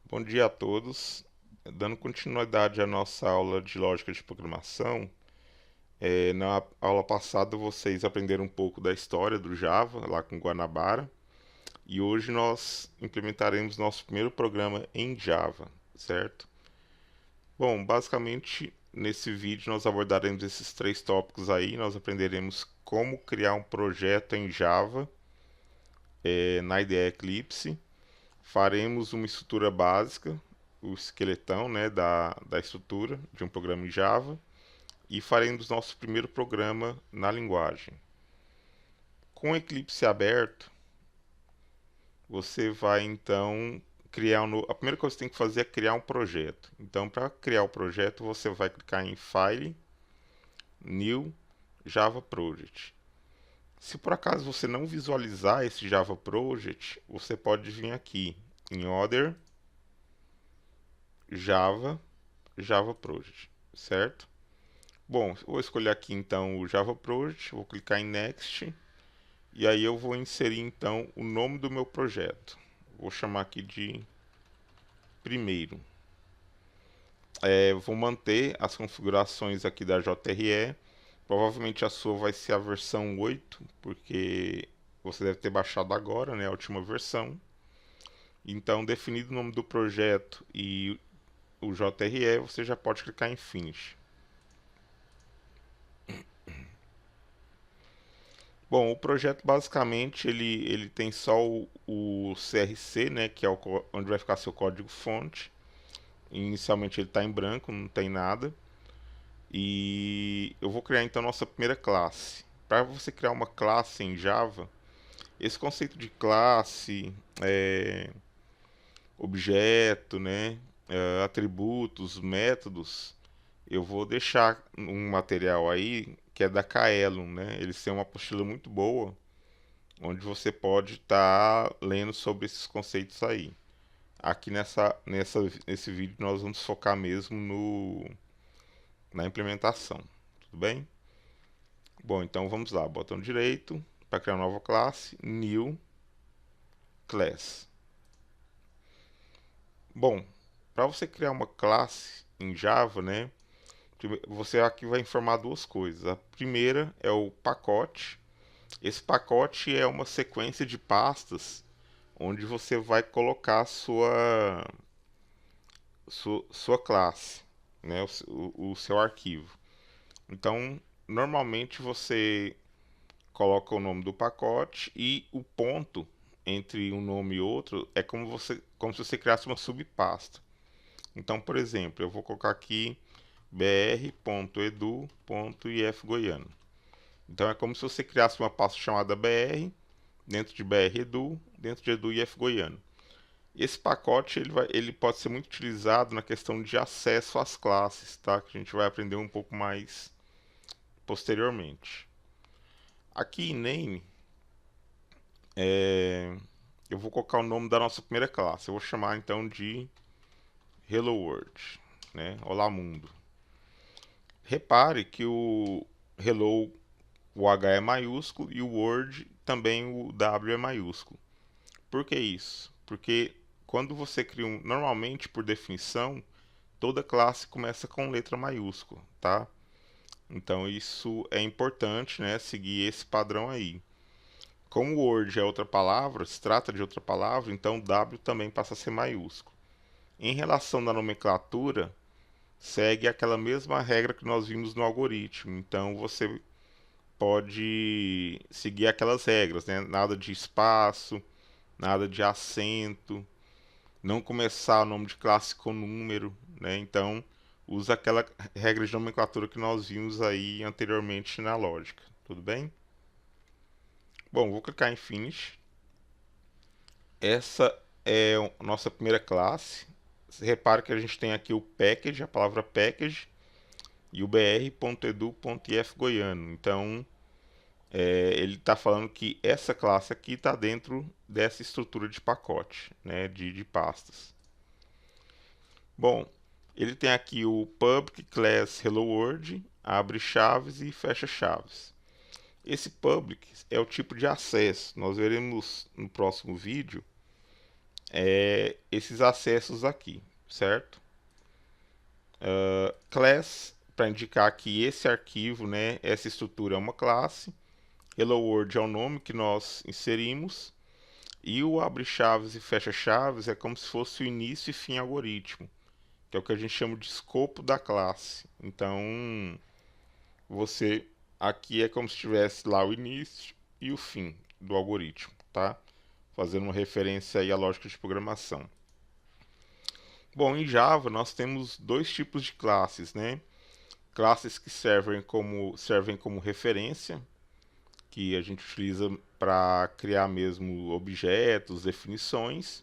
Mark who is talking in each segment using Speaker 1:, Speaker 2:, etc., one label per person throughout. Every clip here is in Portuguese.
Speaker 1: Bom dia a todos. Dando continuidade à nossa aula de lógica de programação, na aula passada vocês aprenderam um pouco da história do Java, lá com Guanabara, e hoje nós implementaremos nosso primeiro programa em Java, certo? Bom, basicamente nesse vídeo nós abordaremos esses três tópicos aí. Nós aprenderemos como criar um projeto em Java, na IDE Eclipse. Faremos uma estrutura básica, o esqueletão, né, da estrutura de um programa em Java, e faremos nosso primeiro programa na linguagem. Com o Eclipse aberto, você vai então criar a primeira coisa que você tem que fazer é criar um projeto. Então, para criar o projeto, você vai clicar em File, New, Java Project. Se por acaso você não visualizar esse Java Project, você pode vir aqui em Other, Java, Java Project, certo? Bom, vou escolher aqui então o Java Project, vou clicar em Next e aí eu vou inserir então o nome do meu projeto. Vou chamar aqui de primeiro. Vou manter as configurações aqui da JRE. Provavelmente a sua vai ser a versão 8, porque você deve ter baixado agora, né, a última versão. Então, definido o nome do projeto e o JRE, você já pode clicar em Finish. Bom, o projeto basicamente ele tem só o CRC, né, que é onde vai ficar seu código-fonte. Inicialmente ele está em branco, não tem nada. E eu vou criar então nossa primeira classe. Para você criar uma classe em Java, esse conceito de classe, objeto, né, atributos, métodos, eu vou deixar um material aí que é da Kaelum, né? Eles têm uma apostila muito boa onde você pode estar lendo sobre esses conceitos aí. Aqui nesse vídeo nós vamos focar mesmo na implementação, tudo bem? Bom, então vamos lá, botão direito para criar uma nova classe, New Class. Bom, para você criar uma classe em Java, né? Você aqui vai informar duas coisas. A primeira é o pacote. Esse pacote é uma sequência de pastas onde você vai colocar sua classe, né, o seu arquivo. Então, normalmente você coloca o nome do pacote e o ponto entre um nome e outro é como se você criasse uma subpasta. Então, por exemplo, eu vou colocar aqui br.edu.ifgoiano. Então é como se você criasse uma pasta chamada br, dentro de br edu, dentro de edu if goiano. Esse pacote ele pode ser muito utilizado na questão de acesso às classes, tá? Que a gente vai aprender um pouco mais posteriormente. Aqui em name, eu vou colocar o nome da nossa primeira classe. Eu vou chamar então de Hello World, né? Olá Mundo. Repare que o Hello, o H é maiúsculo e o Word também o W é maiúsculo. Por que isso? Porque quando você cria normalmente por definição, toda classe começa com letra maiúscula, tá? Então isso é importante, né, seguir esse padrão aí. Como o Word é outra palavra, se trata de outra palavra, então W também passa a ser maiúsculo. Em relação da nomenclatura, segue aquela mesma regra que nós vimos no algoritmo. Então você pode seguir aquelas regras, né? Nada de espaço, nada de acento, não começar o nome de classe com número, né? Então usa aquela regra de nomenclatura que nós vimos aí anteriormente na lógica, tudo bem? Bom, vou clicar em Finish. Essa é a nossa primeira classe. Você repara que a gente tem aqui o package, a palavra package, e o br.edu.ifgoiano. Então, ele está falando que essa classe aqui está dentro dessa estrutura de pacote, né, de pastas. Bom, ele tem aqui o public class hello world, abre chaves e fecha chaves. Esse public é o tipo de acesso. Nós veremos no próximo vídeo esses acessos aqui, certo? Class, para indicar que esse arquivo, né, essa estrutura é uma classe. Hello World é o nome que nós inserimos. E o abre chaves e fecha chaves é como se fosse o início e fim algoritmo, que é o que a gente chama de escopo da classe. Então, você aqui é como se tivesse lá o início e o fim do algoritmo, tá? Fazendo uma referência aí à lógica de programação. Bom, em Java nós temos dois tipos de classes, né? Classes que servem como referência, que a gente utiliza para criar mesmo objetos, definições,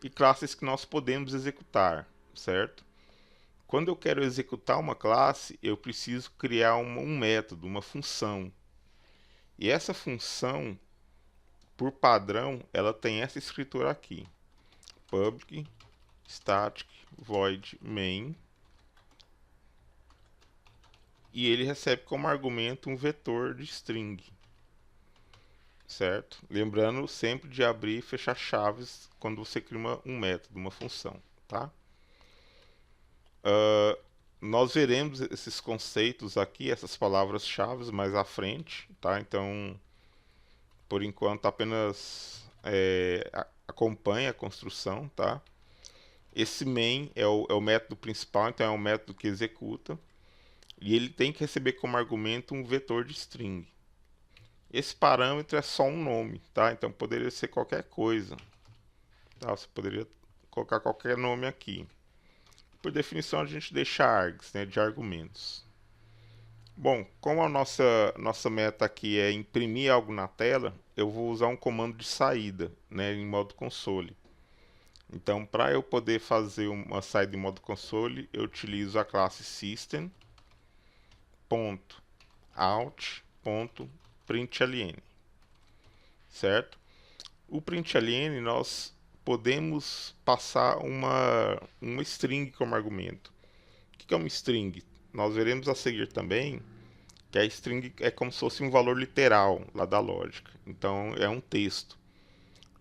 Speaker 1: e classes que nós podemos executar, certo? Quando eu quero executar uma classe, eu preciso criar um método, uma função. E essa função, por padrão, ela tem essa escritura aqui: public static void main, e ele recebe como argumento um vetor de string, certo? Lembrando sempre de abrir e fechar chaves quando você cria um método, uma função, tá? Nós veremos esses conceitos aqui, essas palavras-chave mais à frente, tá? Então, por enquanto, apenas acompanhe a construção, tá? Esse main é o método principal, então é o método que executa. E ele tem que receber como argumento um vetor de string. Esse parâmetro é só um nome, tá? Então poderia ser qualquer coisa, tá? Você poderia colocar qualquer nome aqui. Por definição, a gente deixa args, né, de argumentos. Bom, como a nossa meta aqui é imprimir algo na tela, eu vou usar um comando de saída, né, em modo console. Então, para eu poder fazer uma saída em modo console, eu utilizo a classe system.out.println, certo? O println nós podemos passar uma string como argumento. O que é uma string? Nós veremos a seguir também que a string é como se fosse um valor literal lá da lógica. Então é um texto.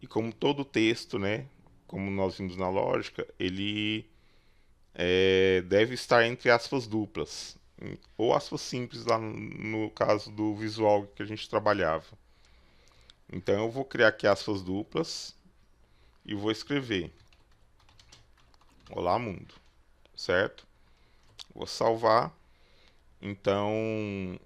Speaker 1: E como todo texto, né, como nós vimos na lógica, ele deve estar entre aspas duplas, ou aspas simples lá no caso do visual que a gente trabalhava. Então eu vou criar aqui aspas duplas e vou escrever Olá Mundo, certo? Vou salvar. Então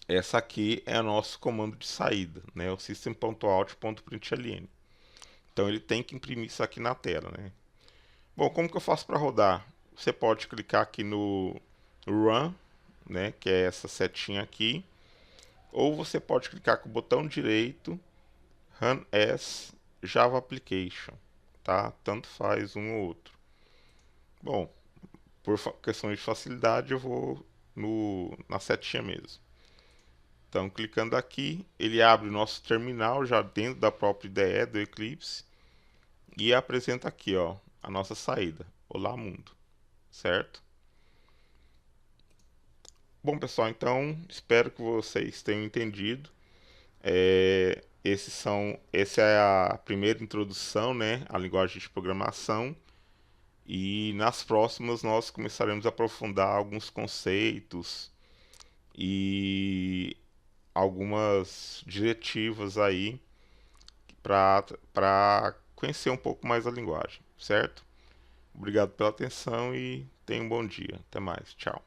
Speaker 1: essa aqui é o nosso comando de saída, né? O system.out.println. Então ele tem que imprimir isso aqui na tela, né? Bom, como que eu faço para rodar? Você pode clicar aqui no Run, né? Que é essa setinha aqui. Ou você pode clicar com o botão direito Run as Java Application, tá? Tanto faz um ou outro. Bom, por questão de facilidade eu vou na setinha mesmo. Então, clicando aqui, ele abre o nosso terminal já dentro da própria IDE do Eclipse e apresenta aqui, ó, a nossa saída. Olá Mundo, certo? Bom, pessoal, então espero que vocês tenham entendido. Essa é a primeira introdução, né, à linguagem de programação. E nas próximas nós começaremos a aprofundar alguns conceitos e algumas diretivas aí para conhecer um pouco mais a linguagem, certo? Obrigado pela atenção e tenha um bom dia. Até mais. Tchau.